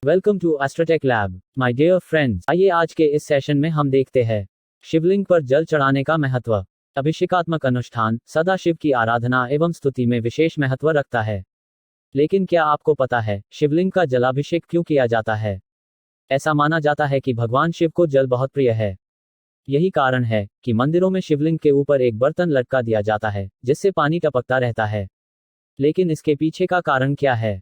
Welcome to Astrotech lab my dear friends. आइए आज के इस सेशन में हम देखते हैं शिवलिंग पर जल चढ़ाने का महत्व। अभिषेकात्मक अनुष्ठान सदाशिव की आराधना एवं स्तुति में विशेष महत्व रखता है। लेकिन क्या आपको पता है शिवलिंग का जलाभिषेक क्यों किया जाता है? ऐसा माना जाता है कि भगवान शिव को जल बहुत प्रिय है। यही कारण है कि मंदिरों में शिवलिंग के ऊपर एक बर्तन लटका दिया जाता है जिससे पानी टपकता रहता है। लेकिन इसके पीछे का कारण क्या है?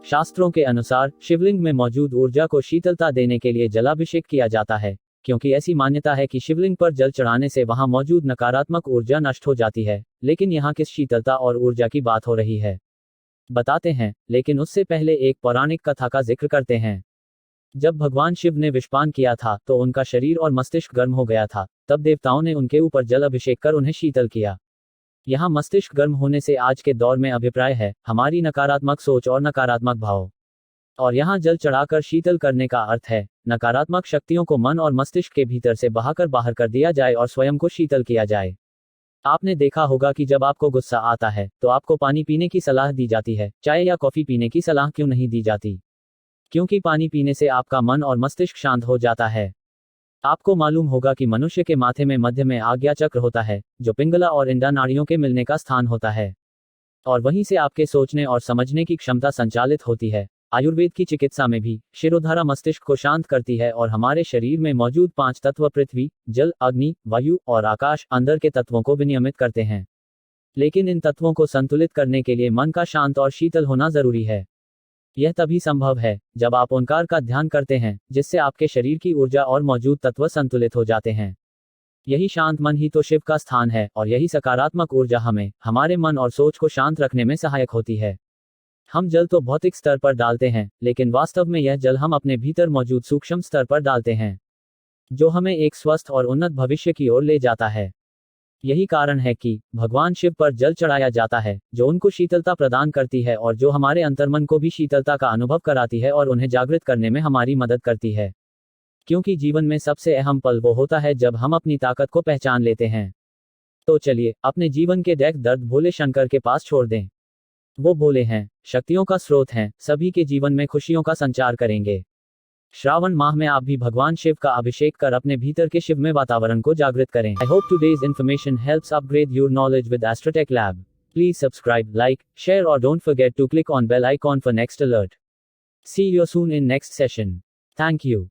शास्त्रों के अनुसार शिवलिंग में मौजूद ऊर्जा को शीतलता देने के लिए जलाभिषेक किया जाता है, क्योंकि ऐसी मान्यता है कि शिवलिंग पर जल चढ़ाने से वहां मौजूद नकारात्मक ऊर्जा नष्ट हो जाती है। लेकिन यहाँ किस शीतलता और ऊर्जा की बात हो रही है, बताते हैं। लेकिन उससे पहले एक पौराणिक कथा का जिक्र करते हैं। जब भगवान शिव ने विषपान किया था तो उनका शरीर और मस्तिष्क गर्म हो गया था। तब देवताओं ने उनके ऊपर जल अभिषेक कर उन्हें शीतल किया। यहाँ मस्तिष्क गर्म होने से आज के दौर में अभिप्राय है हमारी नकारात्मक सोच और नकारात्मक भाव। और यहाँ जल चढ़ाकर शीतल करने का अर्थ है नकारात्मक शक्तियों को मन और मस्तिष्क के भीतर से बहाकर बाहर कर दिया जाए और स्वयं को शीतल किया जाए। आपने देखा होगा कि जब आपको गुस्सा आता है तो आपको पानी पीने की सलाह दी जाती है, चाय या कॉफी पीने की सलाह क्यों नहीं दी जाती? क्योंकि पानी पीने से आपका मन और मस्तिष्क शांत हो जाता है। आपको मालूम होगा कि मनुष्य के माथे में मध्य में आज्ञा चक्र होता है, जो पिंगला और इंडा नाड़ियों के मिलने का स्थान होता है। और वहीं से आपके सोचने और समझने की क्षमता संचालित होती है। आयुर्वेद की चिकित्सा में भी शिरोधारा मस्तिष्क को शांत करती है और हमारे शरीर में मौजूद 5 तत्व पृथ्वी, जल, अग्नि, वायु और आकाश अंदर के तत्वों को विनियमित करते हैं। लेकिन इन तत्वों को संतुलित करने के लिए मन का शांत और शीतल होना जरूरी है। यह तभी संभव है जब आप ओंकार का ध्यान करते हैं, जिससे आपके शरीर की ऊर्जा और मौजूद तत्व संतुलित हो जाते हैं। यही शांत मन ही तो शिव का स्थान है और यही सकारात्मक ऊर्जा हमें हमारे मन और सोच को शांत रखने में सहायक होती है। हम जल तो भौतिक स्तर पर डालते हैं, लेकिन वास्तव में यह जल हम अपने भीतर मौजूद सूक्ष्म स्तर पर डालते हैं, जो हमें एक स्वस्थ और उन्नत भविष्य की ओर ले जाता है। यही कारण है कि भगवान शिव पर जल चढ़ाया जाता है, जो उनको शीतलता प्रदान करती है और जो हमारे अंतर्मन को भी शीतलता का अनुभव कराती है और उन्हें जागृत करने में हमारी मदद करती है। क्योंकि जीवन में सबसे अहम पल वो होता है जब हम अपनी ताकत को पहचान लेते हैं। तो चलिए अपने जीवन के दैक दर्द भोले शंकर के पास छोड़ दें। वो भोले हैं, शक्तियों का स्रोत हैं, सभी के जीवन में खुशियों का संचार करेंगे। श्रावण माह में आप भी भगवान शिव का अभिषेक कर अपने भीतर के शिवमय वातावरण को जागृत करें। I hope today's information helps upgrade your knowledge with Astrotech lab. Please subscribe, like, share और don't forget to click on bell icon for next alert. See you soon in next session. Thank you.